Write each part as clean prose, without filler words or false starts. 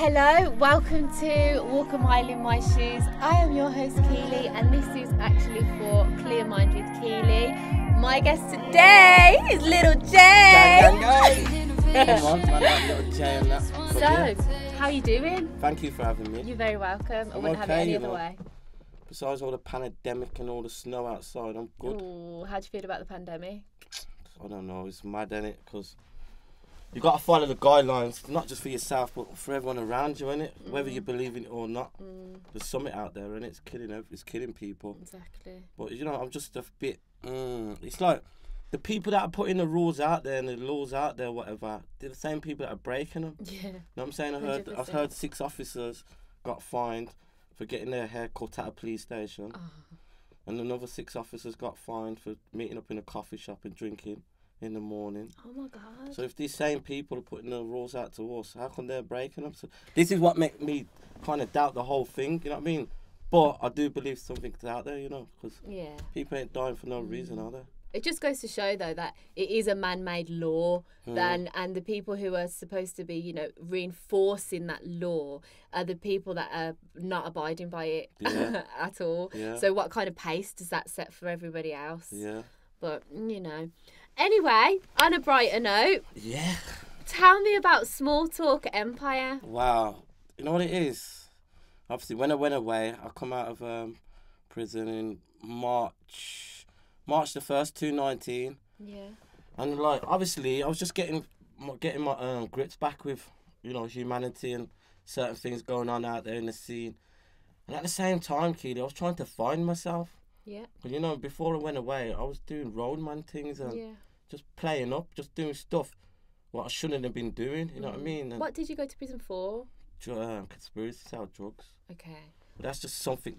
Hello, welcome to Walk a Mile in My Shoes. I am your host Keeley, and this is actually for Clear Mind with Keeley. My guest today is LittleJay. So, how are you doing? Thank you for having me. You're very welcome. I wouldn't have it any other way. Besides all the pandemic and all the snow outside, I'm good. Ooh, how do you feel about the pandemic? I don't know, it's mad, innit? Because you got to follow the guidelines, not just for yourself, but for everyone around you, innit? Whether you believe in it or not. There's something out there, and it's killing people. Exactly. But, you know, I'm just a bit... It's like the people that are putting the rules out there and the laws out there, whatever, they're the same people that are breaking them. Yeah. You know what I'm saying? I've heard 6 officers got fined for getting their hair cut at a police station. And another 6 officers got fined for meeting up in a coffee shop and drinking in the morning. Oh my God. So if these same people are putting the rules out to us, how come they're breaking them? So this is what makes me kind of doubt the whole thing, you know what I mean? But I do believe something's out there, you know, because people ain't dying for no reason, are they? It just goes to show, though, that it is a man-made law, and the people who are supposed to be, you know, reinforcing that law are the people that are not abiding by it at all. Yeah. So what kind of pace does that set for everybody else? Yeah. But, you know. Anyway, on a brighter note, tell me about Small Talk Empire. Wow. You know what it is? Obviously, when I went away, I come out of prison in March the 1st, 2019. Yeah. And, like, obviously, I was just getting my grips back with, you know, humanity and certain things going on out there in the scene. And at the same time, Keeley, I was trying to find myself. Yeah. But, you know, before I went away, I was doing roadman things and just playing up, just doing stuff what I shouldn't have been doing, you know what I mean? And What did you go to prison for? conspiracy to sell drugs. Okay. But that's just something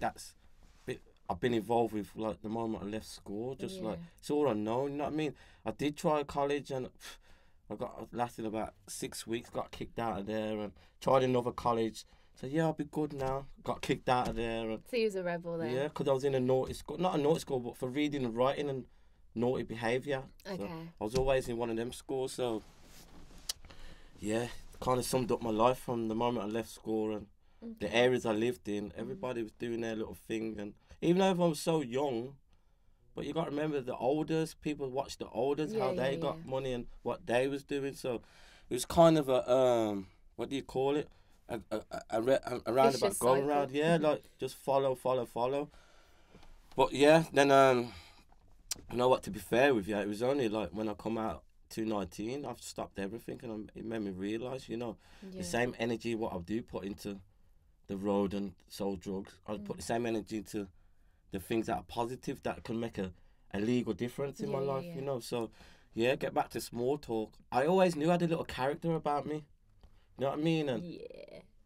I've been involved with, like, the moment I left school. Just, like, it's all unknown, you know what I mean? I did try college and I lasted about 6 weeks, got kicked out of there, and tried another college. So, yeah, I'll be good now. Got kicked out of there. And, So you was a rebel then? yeah, because I was in a naughty school. Not a naughty school, but for reading and writing and naughty behaviour. Okay. So I was always in one of them schools. So, yeah, kind of summed up my life from the moment I left school and the areas I lived in. Everybody was doing their little thing. And even though I was so young, but you got to remember the elders. People watch the elders, how they got money and what they was doing. So it was kind of a, what do you call it? A roundabout going round, like just follow. But yeah, then you know what? To be fair with you, it was only like when I come out 2019, I've stopped everything, and it made me realise, you know, the same energy what I do put into the road and sold drugs, I put the same energy into the things that are positive that can make a legal difference in my life, you know. So yeah, get back to small talk. I always knew I had a little character about me. You know what I mean? And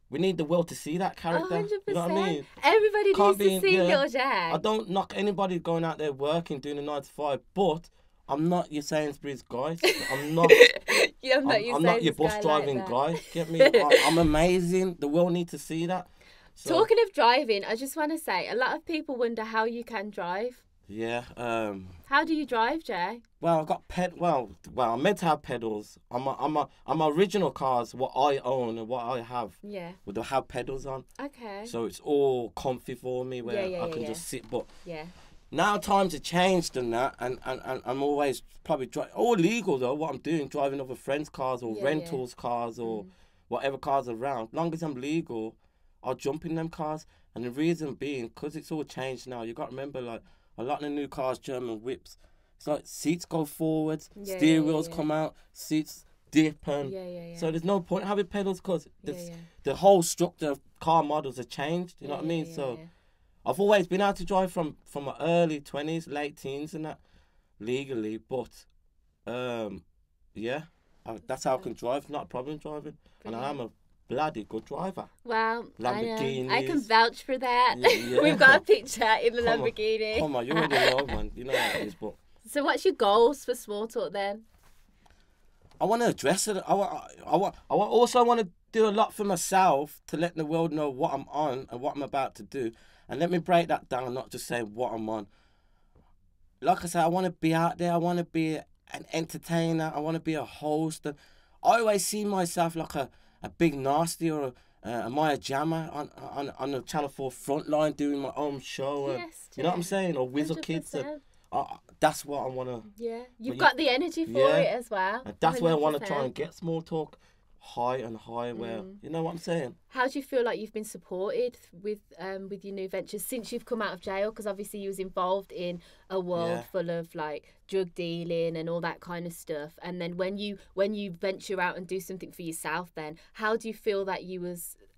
we need the world to see that character. 100%. You know what I mean? Everybody needs to see LittleJay. I don't knock anybody going out there working, doing a 9 to 5, but I'm not your Sainsbury's guy. I'm not. I'm not your bus driving guy. Get me? I'm amazing. The world needs to see that. So, talking of driving, I just want to say, a lot of people wonder how you can drive. Yeah. How do you drive, Jay? Well, I've got Well, I'm meant to have pedals. I'm original cars, what I own and what I have. Yeah. Would have pedals on. Okay. So it's all comfy for me where I can just sit. But now times have changed and that, and I'm always probably all legal though. What I'm doing, driving other friends' cars or rentals cars or whatever cars around. Long as I'm legal, I'll jump in them cars. And the reason being, because it's all changed now. You got to remember, like, a lot of the new cars, German whips, it's like seats go forwards, steering wheels come out, seats dip, and so there's no point having pedals because the whole structure of car models have changed. You know what I mean? So I've always been able to drive from my early 20s, late teens, and that legally. But that's how I can drive. Not a problem driving, and I am a bloody good driver. Well, Lamborghinis. I can vouch for that. We've got a picture in the Lamborghini. Come on, you already know, man. You know how it is, but. So what's your goals for Small Talk then? I want to address it. I also want to do a lot for myself to let the world know what I'm on and what I'm about to do. And let me break that down, not just say what I'm on. Like I said, I want to be out there. I want to be an entertainer. I want to be a host. And I always see myself like a big nasty or Am I a jammer on the Channel 4 Frontline doing my own show? And, Yes, you know what I'm saying? Or Wizard Kids. And, that's what I want to... Yeah, you've got the energy for it as well. And that's 100%. Where I want to try and get Small Talk high and high, where, you know what I'm saying? How do you feel like you've been supported with your new ventures since you've come out of jail? Because obviously you was involved in a world full of like drug dealing and all that kind of stuff. And then when you venture out and do something for yourself, then how do you feel that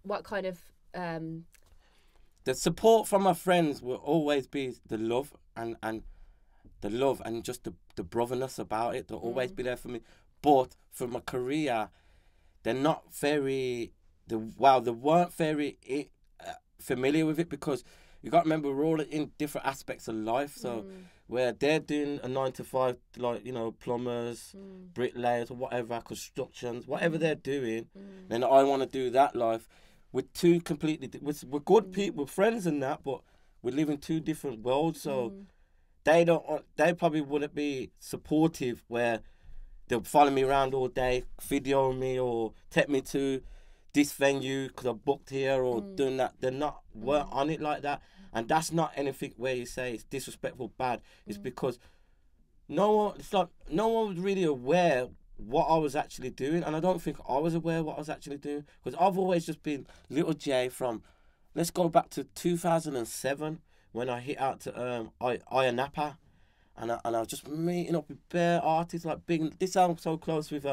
what kind of... The support from my friends will always be the love and the love and just the brotherness about it. They'll always be there for me. But for my career, they're not very... They weren't very familiar with it, because you got to remember we're all in different aspects of life. So where they're doing a 9 to 5, like, you know, plumbers, bricklayers or whatever, constructions, whatever they're doing, then I want to do that life. We're two completely... We're good people, we're friends and that, but we live in two different worlds. So they probably wouldn't be supportive, where they'll follow me around all day, video me or take me to this venue because I booked here or doing that. They're not weren't on it like that. And that's not anything where you say it's disrespectful, bad. It's because no one was really aware what I was actually doing. And I don't think I was aware what I was actually doing, because I've always just been LittleJay from, let's go back to 2007 when I hit out to Napa. And I was just meeting up with bare artists like Big... This I'm so close with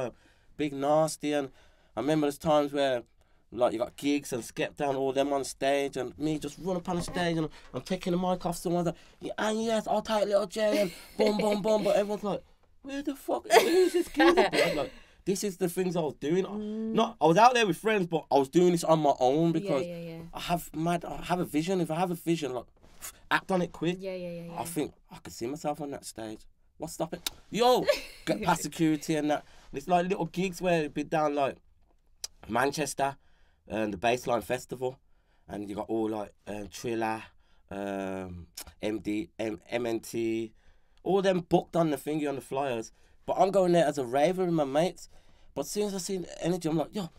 Big Nasty, and I remember there's times where like you got gigs and Skep Down, all them on stage, and me just run up on the stage and I'm taking the mic off someone like, and yes, I'll take LittleJay and boom, boom, boom. But everyone's like, where the fuck who's this kid? Like, this is the things I was doing. I was out there with friends, but I was doing this on my own because I have a vision. If I have a vision, like, act on it quick. I think I could see myself on that stage. What's stopping? Yo, get past security and that. It's like little gigs where it'd be down like Manchester and the Baseline Festival, and you got all like Triller, MNT, all them booked on the thingy on the flyers. But I'm going there as a raver with my mates. But as soon as I see the energy, I'm like, yo,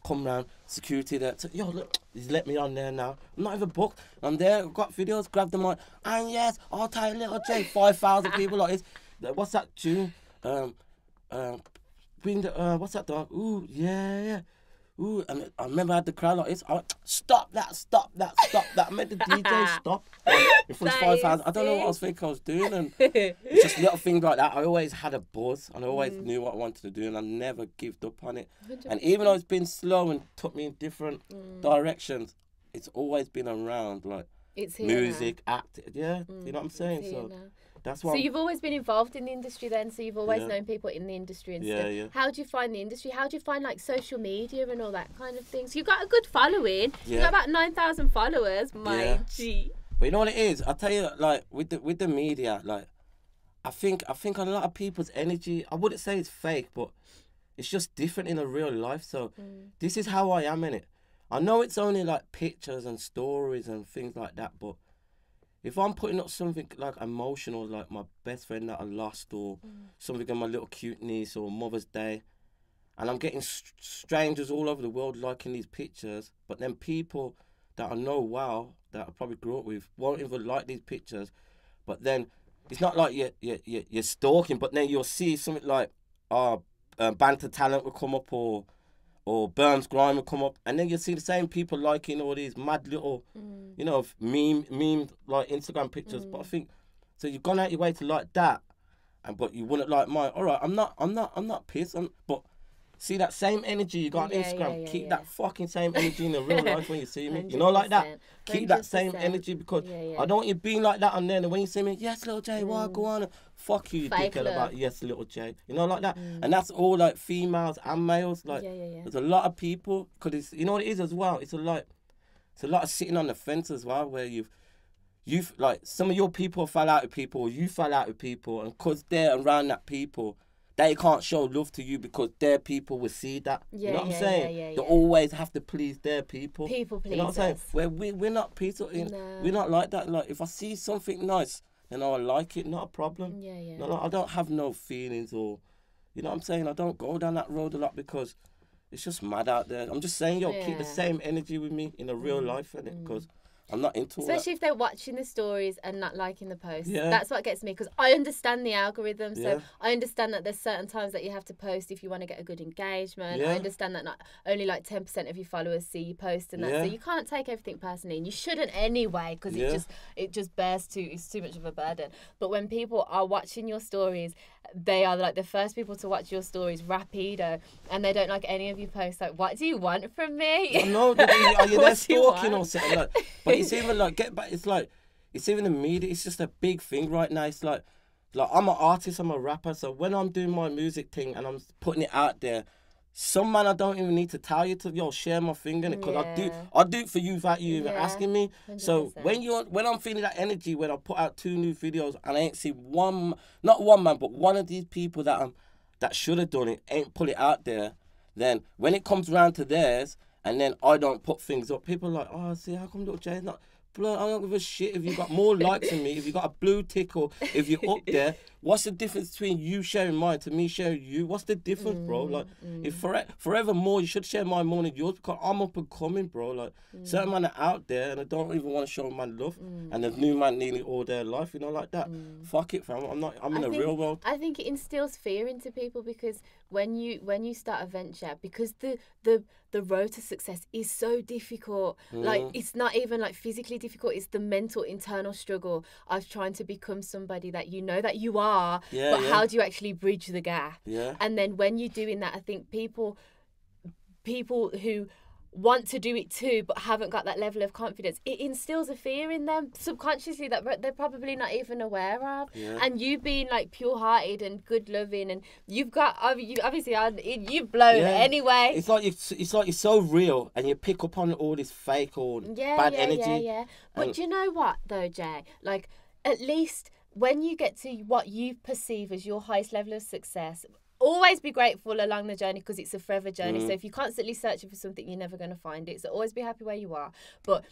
come round, security there. So, yo, look, he's let me on there now. I'm not even booked. I'm there, got videos, grabbed them like, and yes, I'll take LittleJay. 5,000 people like this. What's that tune? What's that dog? Ooh, yeah. Ooh, and I remember I had the crowd like this. I went, stop that. I made the DJ stop. In front of 5,000. I don't know what I was thinking I was doing. And it's just little things like that. I always had a buzz and I always knew what I wanted to do, and I never gave up on it. 100%. And even though it's been slow and took me in different directions, it's always been around, like it's here music, acting. Yeah, you know what I'm saying? So now. That's what. So you've always been involved in the industry then, so you've always known people in the industry and stuff. Yeah. How do you find the industry? How do you find like social media and all that kind of thing? So you've got a good following. You've got about 9,000 followers, my G. But you know what it is? I'll tell you, like with the media, like I think a lot of people's energy, I wouldn't say it's fake, but it's just different in a real life. So this is how I am in it. I know it's only like pictures and stories and things like that, but if I'm putting up something like emotional, like my best friend that I lost, or something on my little cute niece, or Mother's Day, and I'm getting strangers all over the world liking these pictures, but then people that I know that I probably grew up with won't even like these pictures, but then it's not like you're stalking, but then you'll see something like Banter Talent will come up, or Burns Grime will come up, and then you'll see the same people liking all these mad little, you know, meme like Instagram pictures. But I think so you've gone out your way to like that, but you wouldn't like mine. All right, I'm not pissed. But see that same energy you got on Instagram. Keep that fucking same energy in the real life when you see me. 100%. You know, like that. Keep that same energy, because I don't want you being like that on there. And when you see me, yes, LittleJay, why go on? Fuck you, dickhead, about yes, LittleJay. You know, like that. And that's all like females and males. Like there's a lot of people, because it's, you know what it is as well. It's a lot of sitting on the fence as well, where you've like some of your people fell out with people, or you fell out with people, and because they're around that people, they can't show love to you because their people will see that. You know what I'm saying? They always have to please their people. People please. You know what I'm saying? Where we're not peaceful. We're not like that. Like if I see something nice, then I like it. Not a problem. No, I don't have no feelings, or you know what I'm saying. I don't go down that road a lot because it's just mad out there. I'm just saying, yo, keep the same energy with me in a real life, innit? Because I'm not into all Especially if they're watching the stories and not liking the posts. Yeah. That's what gets me, because I understand the algorithm. So I understand that there's certain times that you have to post if you want to get a good engagement. I understand that not only like 10% of your followers see you post and that. So you can't take everything personally, and you shouldn't anyway, because it just it's too much of a burden. But when people are watching your stories, they are like the first people to watch your stories rapido, and they don't like any of your posts. Like, what do you want from me? I know. Are you there stalking or something? Like, but it's even like it's even the media. It's just a big thing right now. It's like I'm an artist. I'm a rapper. So when I'm doing my music thing and I'm putting it out there, some man I don't even need to tell you to share my thing in it, because I do it for you without you even asking me. 100%. So when I'm feeling that energy, when I put out 2 new videos and I ain't seen not one man, but one of these people that should have done it ain't put it out there, then when it comes around to theirs and then I don't put things up, people are like, oh, see, how come LittleJay's not? Blood, I don't give a shit if you got more likes than me, if you got a blue tick, or if you're up there. What's the difference between you sharing mine to me sharing you? What's the difference, bro? Like, if forevermore you should share mine more than yours, because I'm up and coming, bro. Like, certain man are out there and I don't even want to show man love, and there's new man needing it all their life, like that. Fuck it, fam. I'm in the real world. I think it instills fear into people, because when you start a venture, because the road to success is so difficult. Like, it's not even like physically difficult, it's the mental internal struggle of trying to become somebody that you know that you are, but how do you actually bridge the gap? And then when you're doing that, I think people who want to do it too but haven't got that level of confidence, it instills a fear in them subconsciously that they're probably not even aware of. And you being like pure-hearted and good loving, and you've got obviously you've blown anyway. It's like you're so real, and you pick up on all this fake or bad energy. But do you know what though, Jay? Like, at least when you get to what you perceive as your highest level of success, always be grateful along the journey, because it's a forever journey. So if you're constantly searching for something, you're never going to find it. So always be happy where you are. But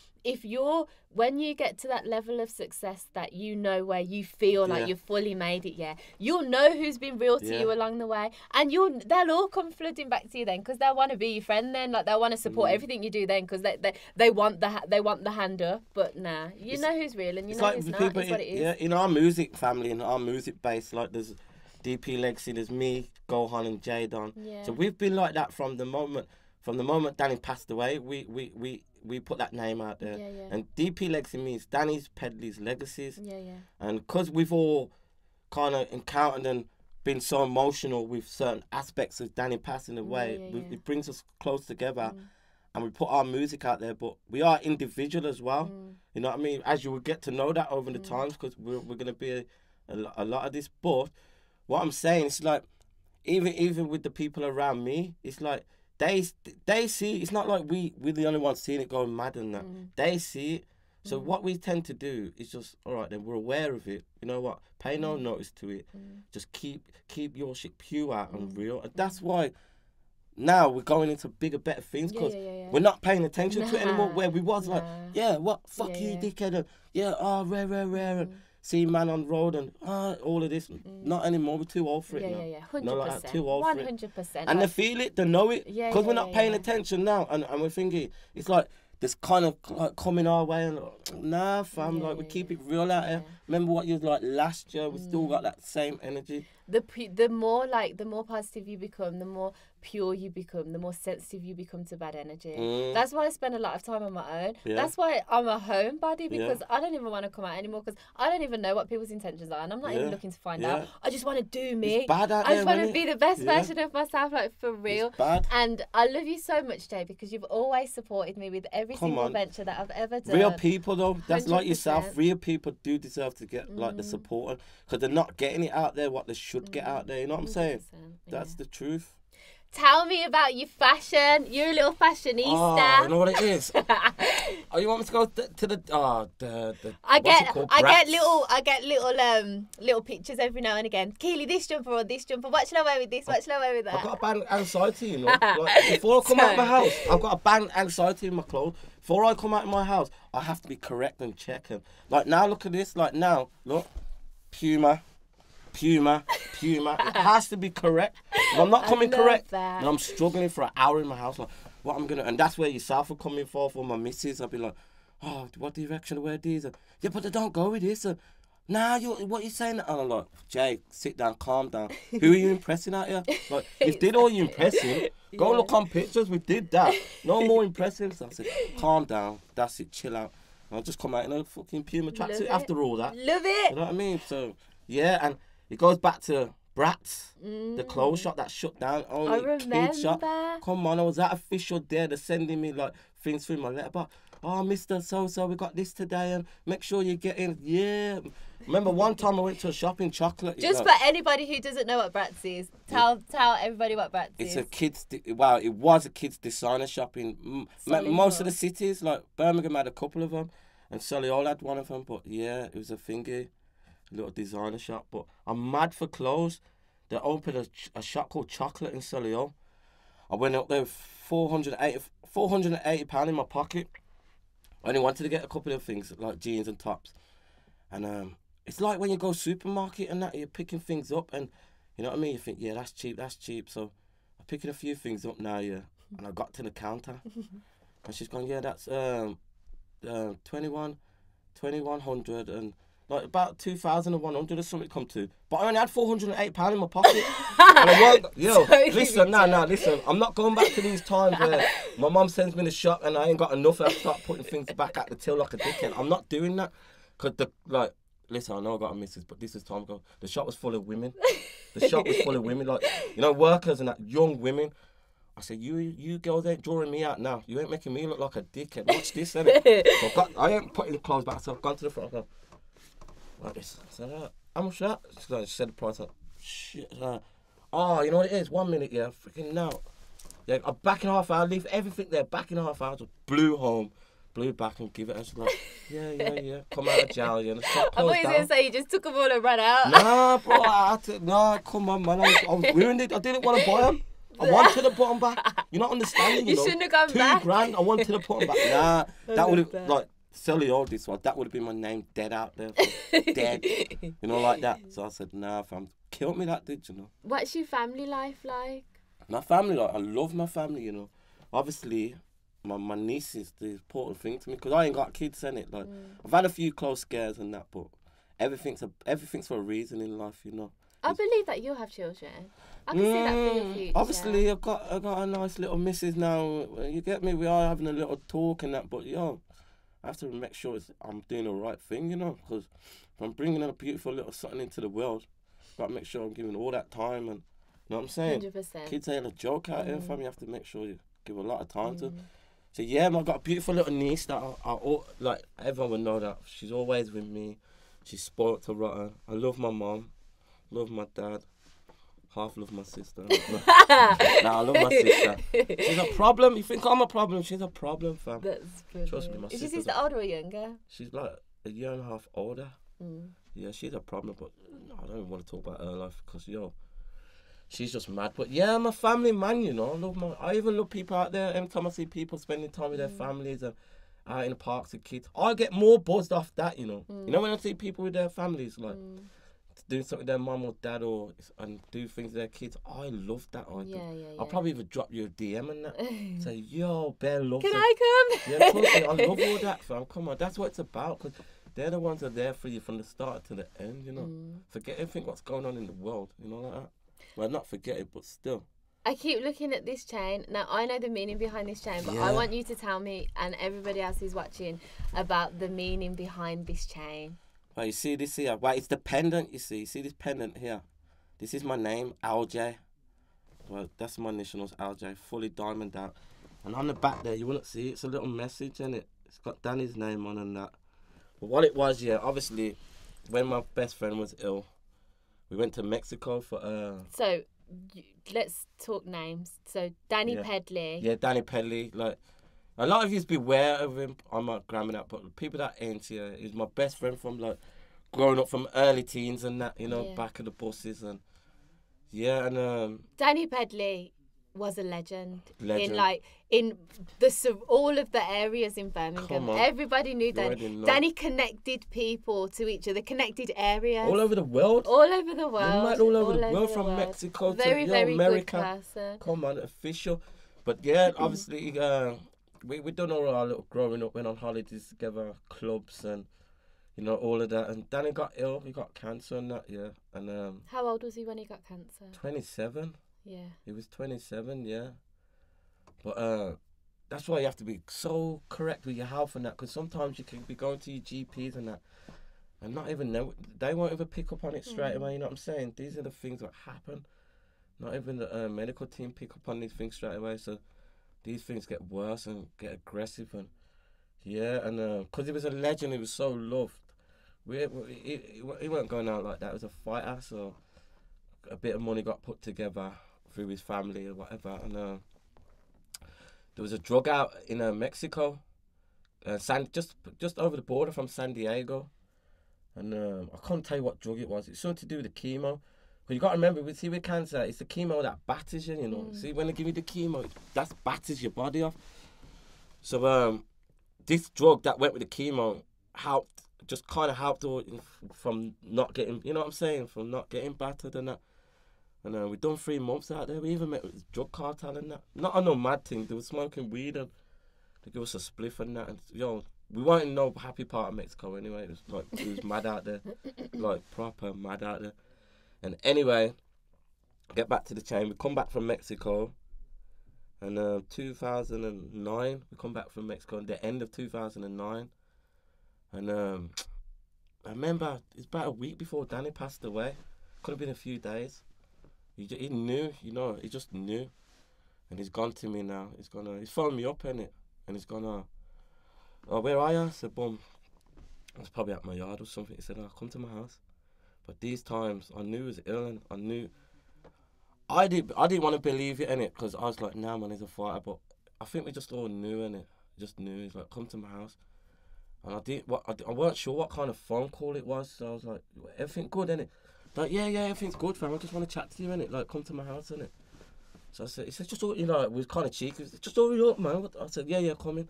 when you get to that level of success that you know, where you feel like you've fully made it, you'll know who's been real to you along the way, and they'll all come flooding back to you then, because they'll want to be your friend then. Like, they'll want to support everything you do then, because they want the hand up. But nah, you know who's real and you know who's not. It's what it is. Yeah, in our music family, in our music base, like there's DP Legacy, there's me, Gohan and Jadon. So we've been like that from the moment Danny passed away. We put that name out there. And DP Legacy means Danny's, Pedley's, Legacies. And because we've all kind of encountered and been so emotional with certain aspects of Danny passing away, it brings us close together. And we put our music out there, but we are individual as well. You know what I mean? As you will get to know that over the times, because we're going to be a lot of this. But what I'm saying is, like, even with the people around me, it's like they see. It's not like we're the only ones seeing it going mad and that. They see it. So what we tend to do is just, all right, then we're aware of it. You know what? Pay no notice to it. Just keep your shit pure and real. And that's why now we're going into bigger, better things, because we're not paying attention to it anymore. Where we was like, what? Fuck you, dickhead. And, rare. And, see man on road and all of this. Not anymore. We're too old for it now. 100%. No, like that, too old 100%. For it. And they feel it, they know it, because we're not paying attention now. And we're thinking, it's like this kind of like coming our way, and nah, fam, we keep it real out here. Remember what you was like last year? We still got that same energy. The more positive you become, the more pure you become, the more sensitive you become to bad energy. That's why I spend a lot of time on my own. That's why I'm a homebody, because I don't even want to come out anymore, because I don't even know what people's intentions are, and I'm not even looking to find out. I just want to do me. It's bad out I just there, want to be the best version of myself, like, for real. It's bad. And I love you so much, Jay, because you've always supported me with every single venture that I've ever done. Real people though, that's 100%. Like yourself. Real people do deserve to get like the support, because they're not getting it out there what they should get out there. You know what I'm saying? That's the truth. Tell me about your fashion. You're a little fashionista. Oh, you know what it is? You want me to go to the I get little pictures every now and again. Keeley, this jumper or this jumper. What should I wear with this? What should I wear with that? I've got a bad anxiety, you know. Like, before I come out of my house, I've got a bad anxiety in my clothes. Before I come out of my house, I have to be correct and check. And like now, look at this. Like now, look, Puma. Puma. It has to be correct. If I'm not coming correct, and I'm struggling for an hour in my house, like, what I'm gonna, and that's where yourself will come in for my missus. I'll be like, oh, what direction to wear these? Yeah, but they don't go with this. Nah, what you saying? And I'm like, Jay, sit down, calm down. Who are you impressing out here? Like, if did all you impressing, go look on pictures. We did that. No more impressing. So I said, calm down. That's it. Chill out. And I'll just come out in a fucking Puma tracksuit after all that. Love it. You know what I mean? So, yeah, and it goes back to Bratz, the clothes shop that shut down. Only kids shop. Come on, I was at official there. They're sending me like things through my letterbox. Oh, Mr. So-so, we got this today, and make sure you get in. Yeah. Remember one time I went to a shop in chocolate. Just for anybody who doesn't know what Bratz is, tell everybody what Bratz is. It's a kids, it was a kids designer shop in most of the cities. Like Birmingham had a couple of them, and Solihull had one of them. But yeah, it was a thingy, a little designer shop. But I'm mad for clothes. They opened a shop called Chocolate in Solihull. I went up there with £480 in my pocket. I only wanted to get a couple of things like jeans and tops, and it's like when you go supermarket and that, you're picking things up, and you know what I mean. You think, yeah, that's cheap. So I'm picking a few things up now, yeah. And I got to the counter, and she's going, yeah, that's 2100 and like about 2,100 or something come to. But I only had £408 in my pocket. And I listen, listen. I'm not going back to these times where my mum sends me to the shop and I ain't got enough. I start putting things back at the till like a dickhead. I'm not doing that. Cause listen, I know I got a missus, but this is time ago. The shop was full of women. Like, you know, workers and that, young women. I said, you girls ain't drawing me out now. You ain't making me look like a dickhead. Watch this, innit? So I ain't putting the clothes back, so I've gone to the front. I go, like this. I said, how much that? She said the price. Like, shit. Oh, you know what it is? 1 minute, yeah. Freaking now. Yeah, I'm back in a half hour. Leave everything there. Back in a half hour. Just blew home. Blew back and give it. And she's like, yeah. Come out of jail, yeah. I thought you were going to say you just took them all and ran out. Nah, bro. Come on, man. I ruined it. I didn't want to buy them. I wanted to put them back. You're not understanding, you know. Shouldn't have gone back. £2,000. I wanted to put them back. Nah, that would have, like, silly all this one. That would have been my name dead out there. Dead. You know, like that. So I said, nah, fam. Killed me, that did, you know. What's your family life like? My family, like, I love my family, you know. Obviously, my niece is the important thing to me because I ain't got kids, innit? Like, I've had a few close scares and that, but everything's for a reason in life, you know. I believe that you'll have children. I can see that for your future. Obviously, I've got a nice little missus now. You get me? We are having a little talk and that, but yo, I have to make sure I'm doing the right thing, you know, because if I'm bringing a beautiful little something into the world, I've got to make sure I'm giving all that time and, you know what I'm saying? 100%. Kids ain't a joke out here, fam. You have to make sure you give a lot of time to. So yeah, I've got a beautiful little niece that like everyone would know that she's always with me. She's spoiled to rotten. I love my mom, love my dad, half love my sister. I love my sister. She's a problem. You think I'm a problem? She's a problem, fam. That's brilliant. Trust me, my sister. Is your sister older or younger? She's like a year and a half older. Yeah, she's a problem, but I don't even want to talk about her life because she's just mad. But yeah, I'm a family man, you know. I even love people out there. Every time I see people spending time with their families and out in the parks with kids, I get more buzzed off that, you know. You know when I see people with their families, like doing something with their mum or dad and do things with their kids, I love that. I'll probably even drop you a DM and that. Say, yo, Bear loves it. Can I come? Yeah, of course, I love all that, fam. Come on, that's what it's about. Cause they're the ones that are there for you from the start to the end, you know. Forget everything what's going on in the world, you know, like that. Well, not forget it, but still. I keep looking at this chain. Now, I know the meaning behind this chain, but I want you to tell me and everybody else who's watching about the meaning behind this chain. Well, you see this here? Well, it's the pendant, you see. See this pendant here? This is my name, LittleJay. Well, that's my initials, LittleJay, fully diamond out. And on the back there, you wouldn't see it. It's a little message, and it's got Danny's name on and that. But what it was, obviously, when my best friend was ill, we went to Mexico for... So, let's talk names. So, Danny Pedley. Yeah, Danny Pedley. Like, a lot of you be aware of him. I'm not gramming that, but people that ain't here, he's my best friend from, like, growing up from early teens and that, you know, back of the buses and... Yeah, and... Danny Pedley, was a legend. Legend. In all of the areas in Birmingham. Everybody knew Danny. Danny connected people to each other, connected areas. All over the world. All over the world. Met all over the world, from Mexico very, to very America. Good person. Come on, official. But yeah, obviously, we done all our little growing up, went on holidays together, clubs and, you know, all of that. And Danny got ill, he got cancer and that, yeah. And how old was he when he got cancer? 27. Yeah. He was 27, yeah. But that's why you have to be so correct with your health and that, because sometimes you can be going to your GPs and that, and not even know, they won't even pick up on it straight away, you know what I'm saying? These are the things that happen. Not even the medical team pick up on these things straight away, so these things get worse and get aggressive. And yeah, and because he was a legend, he was so loved. He weren't going out like that. He was a fighter, so a bit of money got put together through his family or whatever, and there was a drug out in Mexico, just over the border from San Diego, and I can't tell you what drug it was. It's something to do with the chemo. But you got to remember, with cancer, it's the chemo that batters you, you know. See, when they give you the chemo, that batters your body off. So this drug that went with the chemo just kind of helped from not getting, you know what I'm saying, from not getting battered and that. And we done 3 months out there. We even met with the drug cartel and that. Not on no mad thing. They were smoking weed and they give us a spliff and that. And we weren't in no happy part of Mexico anyway. It was mad out there, like proper mad out there. And anyway, get back to the chain. We come back from Mexico, and 2009 we come back from Mexico at the end of 2009, and I remember it's about a week before Danny passed away. Could have been a few days. He knew, you know, he just knew, and he's gone to me now. He's phoned me up, innit? And he's gonna, oh, where are you? I said, boom. I was probably at my yard or something. He said, oh, come to my house. But these times, I knew he was ill, and I knew. I didn't want to believe it, innit? Because I was like, nah, man, he's a fighter. But I think we just all knew, innit? Just knew. He's like, come to my house. And I weren't sure what kind of phone call it was, so I was like, everything good, innit? Like, yeah, everything's good, fam. I just want to chat to you, innit? Like, come to my house, innit? So he said, just, you know, we was kind of cheeky. Just hurry up, man. I said, yeah, come in.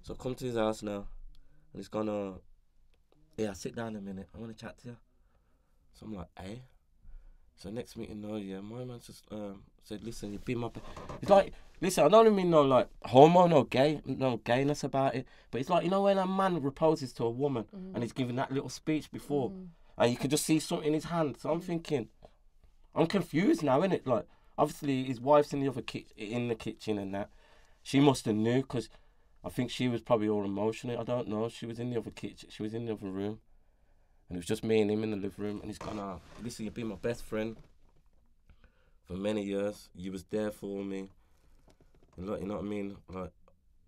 So I come to his house now, and he's gonna, yeah, sit down a minute. I want to chat to you. So I'm like, hey. So next meeting, no, yeah, my man just said, listen, you be my. It's like, listen, I don't even mean no like homo, no gayness about it, but it's like, you know, when a man proposes to a woman and he's giving that little speech before, and you can just see something in his hand. So I'm thinking, I'm confused now, innit? Like, obviously his wife's in the kitchen and that. She must have knew, because I think she was probably all emotional. I don't know. She was in the other kitchen. She was in the other room. And it was just me and him in the living room. And he's gone, listen, you've been my best friend for many years. You was there for me. And look, you know what I mean? Like,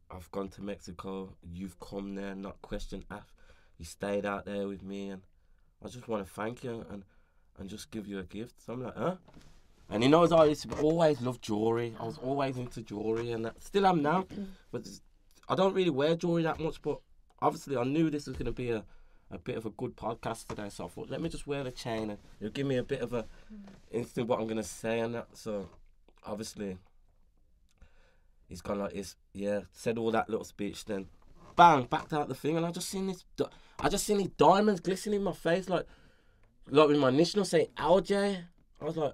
I've gone to Mexico. You've come there, not questioned. You stayed out there with me. And I just want to thank you and just give you a gift. So I'm like, huh? And he knows I used to always love jewellery. I was always into jewellery. And that still am now. But I don't really wear jewellery that much. But obviously I knew this was going to be a bit of a good podcast today, so I thought, let me just wear the chain and it'll give me a bit of a instant what I'm going to say and that. So obviously he's gone like this, yeah, said all that little speech, then bang, backed out the thing, and I just seen these diamonds glistening in my face, like with my initials saying LittleJay. I was like,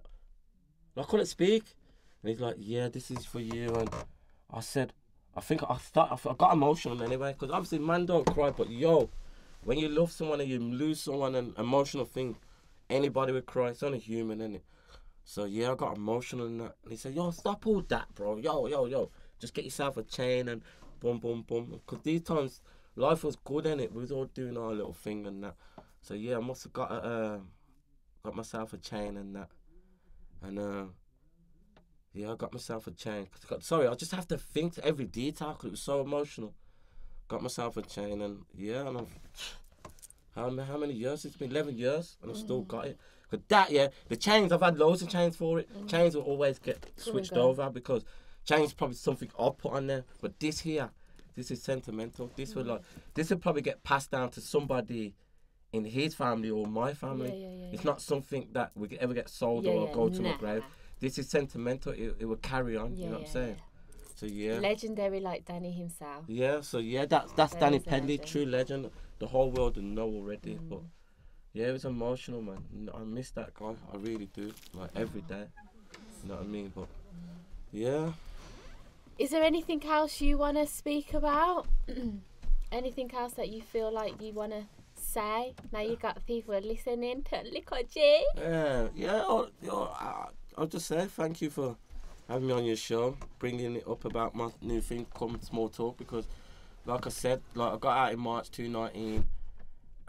I couldn't speak, and he's like, yeah, this is for you. And I said, I got emotional anyway, because obviously man don't cry, but yo, when you love someone and you lose someone, an emotional thing, anybody would cry. It's only human, innit? So yeah, I got emotional and that. And he said, yo, stop all that, bro. Yo. Just get yourself a chain and boom. Because these times, life was good, innit? We was all doing our little thing and that. So yeah, I must have got myself a chain and that. And yeah, I got myself a chain. Sorry, I just have to think to every detail because it was so emotional. Got myself a chain, and yeah, and how many years? It's been 11 years, and I've still got it. But that, yeah, the chains, I've had loads of chains for it. Chains will always get switched over, because chains probably something I'll put on there. But this here, this is sentimental. This would probably get passed down to somebody in his family or my family. Yeah. It's not something that would ever get sold or go to my grave. this is sentimental. It will carry on. You know what I'm saying? So yeah. Legendary like Danny himself. Yeah. So yeah, that's Danny Pedley, true legend. The whole world will know already. But yeah, it was emotional, man. I miss that guy. I really do. Like every day. You know what I mean? But yeah. Is there anything else you want to speak about? Anything else that you feel like you want to say? Now you got people listening to LittleJay. Yeah. I'll just say thank you for having me on your show, bringing it up about my new thing, Come Small Talk, because like I said, like I got out in March 2019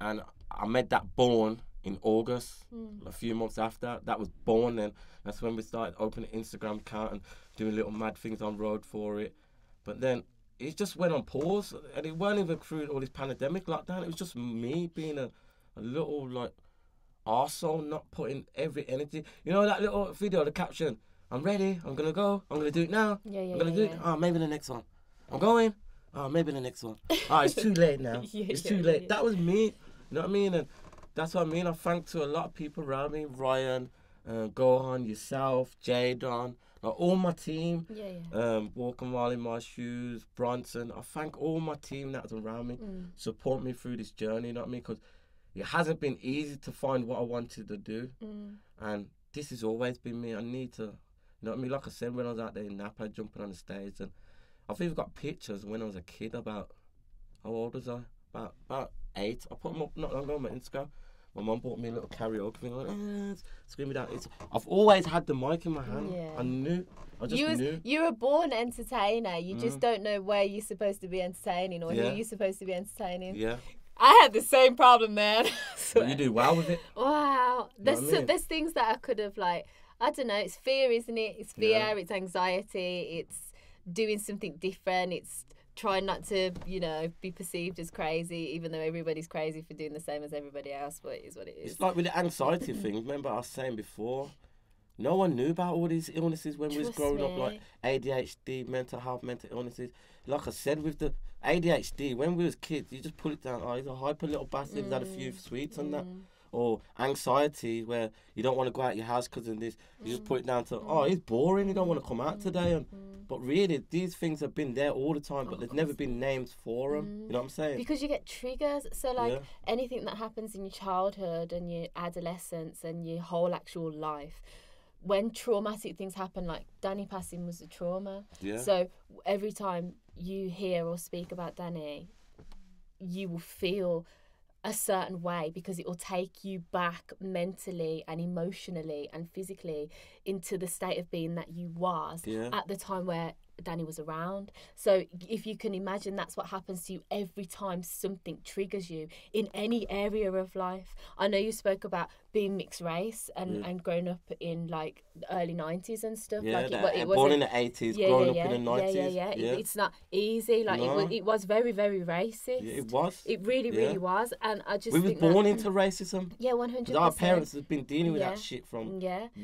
and I made that Born in August, a few months after. That was Born, and that's when we started opening an Instagram account and doing little mad things on road for it. But then it just went on pause, and it weren't even through all this pandemic lockdown. It was just me being a little like arsehole, not putting every energy. You know that little video, the caption, I'm ready, I'm gonna go, I'm gonna do it now. I'm gonna do it. Oh, maybe the next one. I'm going. Oh, maybe the next one. Oh, it's too late now. It's too late. That was me. You know what I mean? And that's what I mean. I thank to a lot of people around me, Ryan, Gohan, yourself, Jadon, like all my team. Walking while in my shoes, Bronson. I thank all my team that's around me, support me through this journey. You know what I mean? Because it hasn't been easy to find what I wanted to do, and this has always been me. I need to. You know what I mean? Like I said, when I was out there in Napa jumping on the stage, and I've even got pictures when I was a kid about, how old was I? About 8. I put them up not long ago on my Instagram. My mum bought me a little karaoke thing, like, screaming out. I've always had the mic in my hand. I knew. I just knew. You're a born entertainer. You just don't know where you're supposed to be entertaining or who you're supposed to be entertaining. Yeah. I had the same problem, man. But you do well with it. Wow. There's things that I could have, like, I don't know, it's fear, isn't it? It's fear, it's anxiety, it's doing something different, it's trying not to, you know, be perceived as crazy, even though everybody's crazy for doing the same as everybody else, but it is what it is. It's like with the anxiety thing, remember I was saying before, no one knew about all these illnesses when we was growing up, like ADHD, mental health, mental illnesses. Like I said, with the ADHD, when we was kids, you just put it down, oh, he's a hyper little bastard, he's had a few sweets and that. Or anxiety, where you don't want to go out your house because of this. You just put it down to, oh, he's boring, you don't want to come out today. But really, these things have been there all the time, but there's never been names for them. You know what I'm saying? Because you get triggers. So, like, anything that happens in your childhood and your adolescence and your whole actual life, when traumatic things happen, like Danny passing was a trauma. So every time you hear or speak about Danny, you will feel a certain way because it will take you back mentally and emotionally and physically into the state of being that you was at the time where Danny was around. So if you can imagine, that's what happens to you every time something triggers you in any area of life. I know you spoke about being mixed race and growing up in like the early 90s and stuff. Born in the 80s, growing up in the 90s. It's not easy. Like it was very, very racist. Yeah, it was. It really, really was. And I just we was born into racism. Yeah, 100%. Because our parents have been dealing with that shit from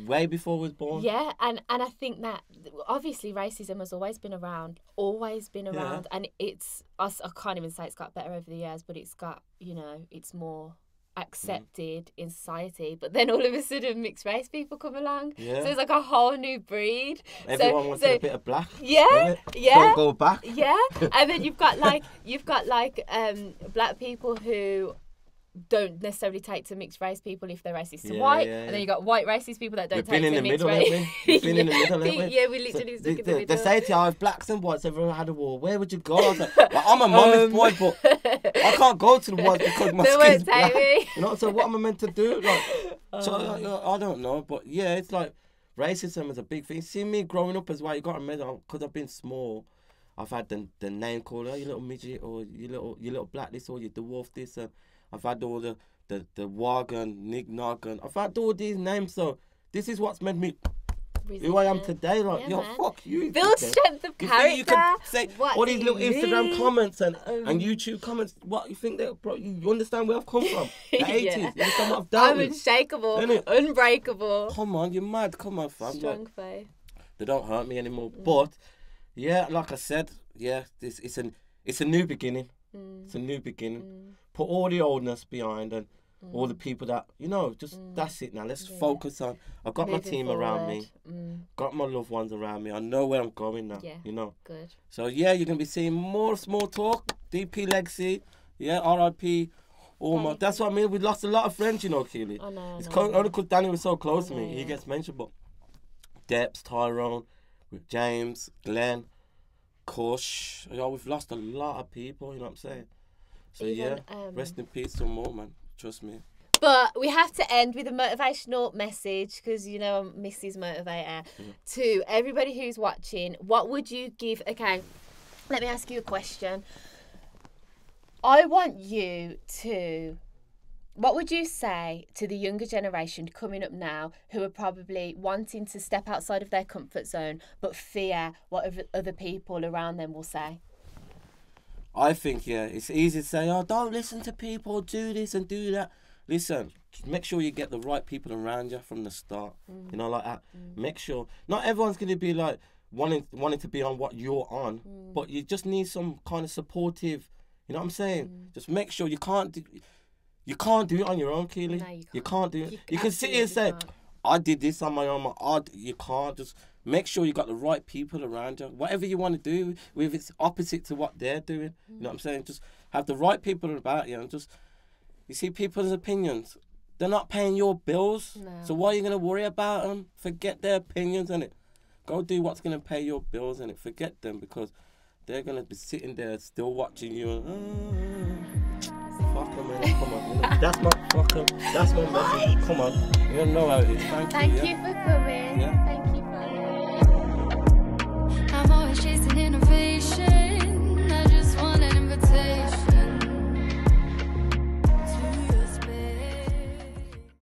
way before we was born. Yeah, and I think that obviously racism has always been around, and it's us. I can't even say it's got better over the years, but it's got, you know, it's more accepted in society. But then all of a sudden mixed race people come along, so it's like a whole new breed. Everyone wants a bit of black. Don't go back. And then you've got like black people who don't necessarily take to mixed race people if they're racist to white, and then you got white racist people that don't take to mixed race. We've been in the middle, haven't we? Yeah, we literally stuck in the middle. They say to you, if blacks and whites ever had a war, where would you go? I was like, well, I'm a mummy's boy, but I can't go to the whites because my skin's black. You know, so what am I meant to do? Like, so I don't know, but yeah, it's like racism is a big thing. See me growing up as well, you got to remember, because I've been small, I've had the name called, oh, you little midget, or you little black this, or you dwarf this, and I've had all the Wagon, Nig Noggin. I've had all these names, so this is what's made me who I am today. Like, fuck you. Build strength of character. You can say all these little Instagram comments and YouTube comments. What you think that, bro? You understand where I've come from? The 80s. You understand what I've done? I'm unshakable, unbreakable. Come on, you're mad. Come on, fam. Strong faith. They don't hurt me anymore. But yeah, like I said, it's a new beginning. It's a new beginning. Put all the oldness behind and all the people that, you know, just that's it now. Let's focus on, I've got my team around me, got my loved ones around me. I know where I'm going now, you know. Good. So, yeah, you're going to be seeing more small talk, DP Legacy, yeah, RIP. That's what I mean. We lost a lot of friends, you know, Keeley. I know. It's only because Danny was so close to me. He gets mentioned, but Debs, Tyrone, with James, Glenn, Kush. You know, we've lost a lot of people, you know what I'm saying? So, rest in peace some more, man. Trust me. But we have to end with a motivational message because, you know, I'm Mrs. Motivator. To everybody who's watching, what would you give? Okay, let me ask you a question. I want you to, what would you say to the younger generation coming up now who are probably wanting to step outside of their comfort zone but fear what other people around them will say? I think, it's easy to say, oh, don't listen to people, do this and do that. Listen, make sure you get the right people around you from the start, you know, like that. Make sure, not everyone's going to be like wanting to be on what you're on, but you just need some kind of supportive, you know what I'm saying? Just make sure you can't do it on your own, Keeley. No, you can't do it. You can sit here and say, I did this on my own. You can't. Just make sure you got the right people around you. Whatever you want to do, if it's opposite to what they're doing, you know what I'm saying? Just have the right people about you and just, you see people's opinions. They're not paying your bills. No. So why are you going to worry about them? Forget their opinions, innit? Go do what's going to pay your bills, innit? Forget them because they're going to be sitting there still watching you and, fuck them, man. Come on. You know, that's my message. Come on. You don't know how it is. Thank you. Thank you for coming. Yeah. Thank